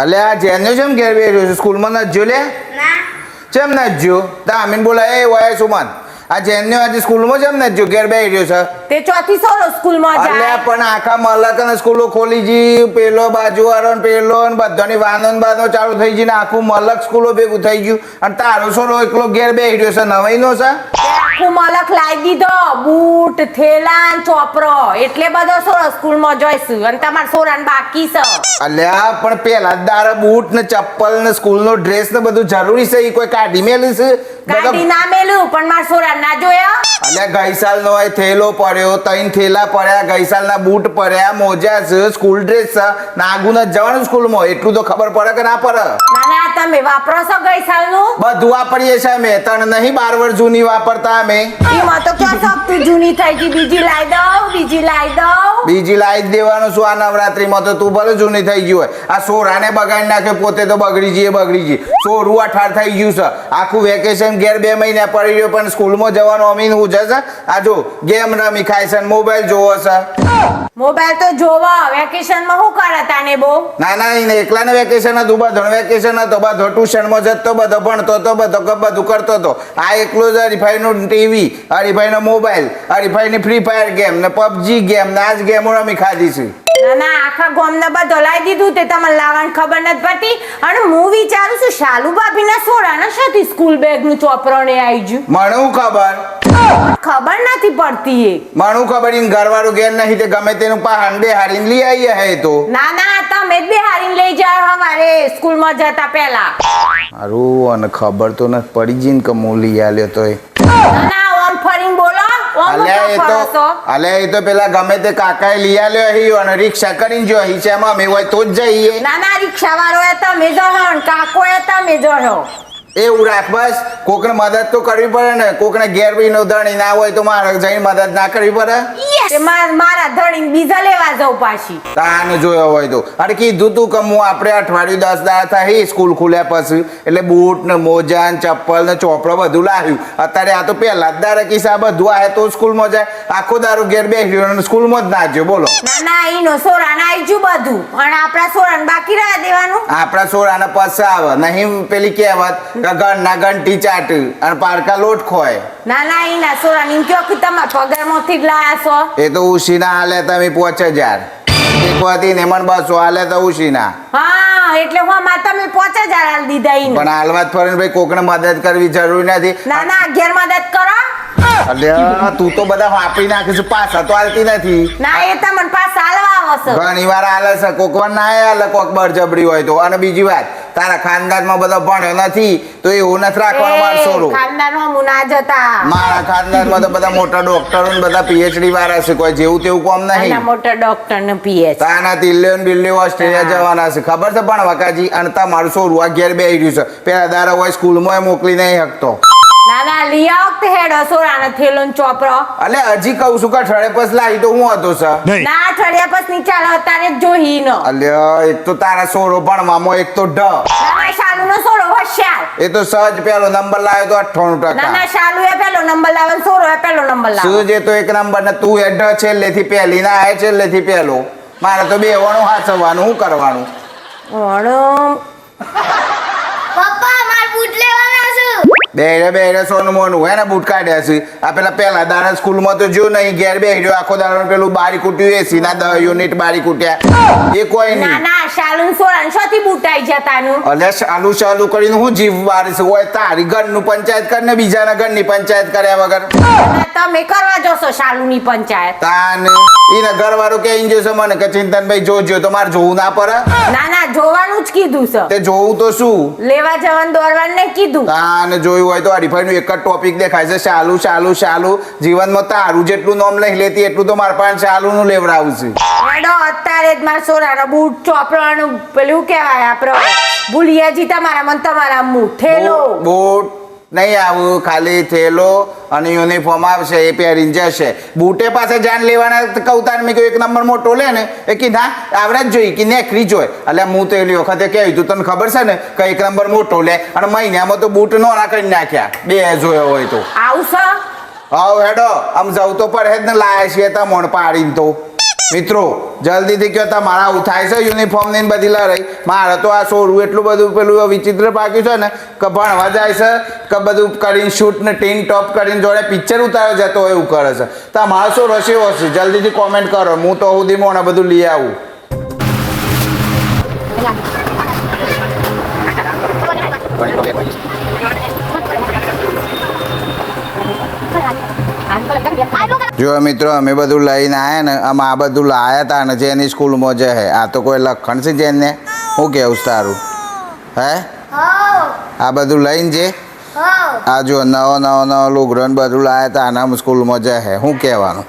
અલે આ જેનો જેમ ઘેર બેઠો છે સ્કૂલમાં નથી જો લે ના ચેમ નથી જો તા આમીન બોલાય એ વય સુમન આ જેનો આજે સ્કૂલમાં જેમ નથી જો ઘેર બેઠો છે તે ચોથી સોરો સ્કૂલમાં અલે જાય પણ આખા મલક અને સ્કૂલો ખોલી જી પેલો બાજુવાળો ને પેલો ને બધાની વાહનો ને બાનો ચાલુ થઈ ગઈ ને આખું મલક સ્કૂલો ભેગું થઈ ગયું અને તારો સોરો એકલો ઘેર બેઠો છે નવાઈનો છે આખું મલક લાવી દીધો બૂટ થેલા ને ચોપરો એટલે બધો સોરો સ્કૂલમાં જોઈશું અને તમારા સોરાને બાકી છે અલ્યા પણ પેલા દાર બૂટ ને ચપ્પલ ને સ્કૂલ નો ડ્રેસ ને બધું જરૂરી છે ઈ કોઈ કાઢી મેલી છે કાઢી ના મેલું પણ મારા સોરા ના જોયા અલ્યા ગઈ સાલ નો થેલો પડ્યો ત્રણ થેલા પડ્યા ગઈ સાલ ના બૂટ પડ્યા મોજા છે સ્કૂલ ડ્રેસ છે નાગુ ને જવાનું સ્કૂલ માં એટલું તો ખબર પડે કે ના પડે ના ના તમે વાપરો છો ગઈ સાલનું બધું વાપરીએ છે અમે તને નહીં 12 વર્ષ જૂની વાપરતા અમે એમાં તો ક્યાં સબ જૂની થઈ ગઈ બીજી લાવી દઉં બીજી લાવી જ દેવાનું શું આ નવરાત્રીમાં તો તું ભલે જૂની થઈ ગયું હોય આ સોરાને બગાડી નાખે પોતે તો બગડી જઈએ સોરું 18 થઈ ગયું છે આખું વેકેશન ઘેર 2 મહિના પડી રહ્યો પણ સ્કૂલમાં જવાનું અમીન હું છે આ જો ગેમ રમી ખાય છે મોબાઈલ જોવો છે મોબાઈલ તો જોવો વેકેશનમાં શું કરે તાને બહુ ના ના એને એકલાને વેકેશન હતું બધો વેકેશન હતો બધો ટ્યુશનમાં જતો બધો ભણતો હતો બધું કરતો હતો આ એકલો જ હરીફાઈનું ટીવી હરીફાઈનો મોબાઈલ હરીફાઈની ફ્રી ફાયર ગેમ ને પબજી ગેમ ને આજ ગેમો રમી ખાધી છે ના ના આખા ગામને બધો લાવી દીધું તે તમને લાવવાની ખબર નથી પડતી અને હું વિચારું છું શાલુ ભાભીના સોરાના સાથે સ્કૂલ બેગનું ચોપરણે આવી ગયું મણું ખબર નથી પડતી એ મણું ખબર ઈન ઘરવાળું ઘેર નહીં તે ગમે તેનું પહાણ બેહાડીને લઈ આવીએ હે તો ના ના તમે જ બેહારીને લઈ જાઓ હવારે સ્કૂલમાં જતા પહેલા હારું અને ખબર તો નથી પડી જીન કે હું લઈ આલ્યો તો ના ના ઓમ ફરીને બોલો ઓમ ફરો છો અલ્યા એ તો પેલા ગમે તે કાકાએ લઈ આલ્યો હી અને રિક્ષા કરીને જો હી છે એમાં અમે હોય તો જ જઈએ ના ના રિક્ષા વાળો એ તમે જહો ને કાકો એ તમે જહો એવું રાખ બસ કોકને મદદ તો કરવી પડે ને કોકને ઘેર બી નો ધણી ના હોય તો મારે જઈને મદદ ના કરવી પડે તે મારા ધણીને બીજા લેવા જાઉં પાછી તાને જોયો હોય તો અરે કીધું તું કે હું આપણે અઠવાડિયું 10 દાડા થાય સ્કૂલ ખુલ્યા પછી એટલે બૂટ ને મોજા ને ચપ્પલ ને ચોપડો બધું લાવ્યું અત્યારે આ તો પહેલા જ દાડા કિસ્સા બધું આવે તો સ્કૂલમાં જાય આખો દારૂ ઘેર બેસી અને સ્કૂલમાં જ ના જો બોલો ના ના ઈનો સોરાને આઈજુ બધું અને આપણા સોરાને બાકી રહેવા દેવાનું આપણા સોરાને પછી આવે નહીં પેલી કહેવત ઘરના ઘંટી ચાટ અને પારકા લોટ ખોય ના ના ઈના સોરાની કયો કે તમારા પગારમાંથી જ લાયા છો એ તો ઉશીના હાલે તમે 5000 એક વાતી ને મન 200 હાલે તો ઉશીના હા એટલે હું માં તમે 5000 આલ દીધા ઈને પણ હાલવાત ફરીને ભાઈ કોકને મદદ કરવી જરૂરી નથી ના ના ઘેર મદદ કરો અલ્યા તું તો બધા વાપરી નાખીશ પાછા તો હાલતી નથી ના એ તમને પાછા હાલવા આવશે ઘણી વાર હાલે છે કોક વાર ના હાલે કોક બળજબરી હોય તો અને બીજી વાત તારા ખાનદાનમાં બધા ભણ્યો નથી તો એવું નથી રાખવાનું માર સોરું ખાનદાનમાં હું ના જતા મારા ખાનદાનમાં તો બધા મોટા ડોક્ટરો ને બધા પીએચડી વાળા છે કોઈ જેવું તેવું કોમ નહીં મોટા ડોક્ટર ને પીએચ તાના દિલ્હી ઓસ્ટ્રેલિયા જવાના છે ખબર છે પણ વકાજી અને તમારું સોરું આ ઘેર બેસી રહ્યું છે પેલા દારા હોય સ્કૂલમાં મોકલી નહીં શકતો ના ના લઈ આવો તે હેડો સોરાનો થેલો ને ચોપરો અલે હજી કહું છું કે અઠવાડિયે પછી લાવી તો હું હતો સર ના અઠવાડિયા પછી ચાલો અત્યારે જ જોઈ નો અલ્યા એક તો તારા સોરો ભણવામાં એક તો ઢ ના શાલુ નો સોરો હોશિયાર એ તો સહજ પેલો નંબર લાવ્યો તો 98% ના ના શાલુ એ પેલો નંબર લાવે સોરો એ પેલો નંબર લાવે શું જે તો એક નંબર ને તું એ ઢ છેલ્લેથી પહેલી ના આય છેલ્લેથી પહેલો મારે તો બેવાનું હાચવાનું શું કરવાનું પપ્પા માર બૂટ લેવાના છે બેરે સોનું મોનું હે ને બૂટ કાઢ્યા છે આ પેલા દાડા સ્કૂલમાં તો જો નહીં ઘેર બેસી રહ્યો આખો દાડો પેલું બારી કૂટ્યું એસી ના 10 યુનિટ બારી કૂટ્યા એ કોઈ ના નહીં ના શાલુ સોરાન શોથી બૂટ આઈ જતાનું અલે ચાલુ કરીને હું જીવ બારીશ હોય તારી ઘરનું પંચાયત કર ને બીજાના ઘરની પંચાયત કર્યા વગર તમે કરવા જોશો શાલુની પંચાયત તાન ઈને ઘરવાળો કે ઇન્જો છે મને કે ચિંતનભાઈ જોજો તો મારે જોવું ના પડે ના ના જોવાનું જ કીધું છે તે જોવું તો શું લેવા જવાનું દોરવાનું ને કીધું તાન જોયું હોય તો હરીફાઈનું એક જ ટોપિક દેખાય છે ચાલુ જીવનમાં તારું જેટલું નામ નહીં લેતી એટલું તો મારા પાસે ચાલુનું લેવડાવું છે એડો અત્યારે જ મારા સોરાનો બૂટ ચોપડાનું પેલું કહેવાય આપણે ભૂલિયાજી તમારા મન તમારા મુઠેલો બૂટ નહીં આવું ખાલી થેલો અને યુનિફોર્મ આવશે એ પહેરીને જશે બૂટે પાસે જાન લેવાના કવતાર મેં એક નંબર મોટો લે ને એ કીધા આવડે જ જોઈ કે નેકરી જોઈ એટલે હું તો એલી વખતે કહ્યું તું તને ખબર છે ને કે એક નંબર મોટો લે અને મહિનામાં તો બૂટ નો ના કરી નાખ્યા 2 જોયો હોય તો આવશે હાવ હેડો આમ જવું તો પડે જ ને લાયા છીએ તા મોણ પાડીને તો મિત્રો જલ્દીથી કહો તમારા આવું થાય છે યુનિફોર્મ ની બધી લડાઈ મારે તો આ સોરું એટલું બધું પેલું વિચિત્ર પાક્યું છે ને કે ભણવા જાય છે કે બધું કરીને શૂટ ને ટીન ટોપ કરીને જોડે પિક્ચર ઉતારવા જતો હોય એવું કરે છે તમારો શું રસ્યો હશે જલ્દીથી કોમેન્ટ કરો હું તો સુધી મોને બધું લઈ આવું જો મિત્રો અમે બધું લઈને આવ્યા ને અમે આ બધું લાયા હતા ને જેની સ્કૂલમાં જે હે આ તો કોઈ લખણ છે જેને શું કેવું તારું હે આ બધું લઈને જે આ જો નવો લુગડો ને બધું લાયા હતા આના સ્કૂલમાં જે હે શું કહેવાનું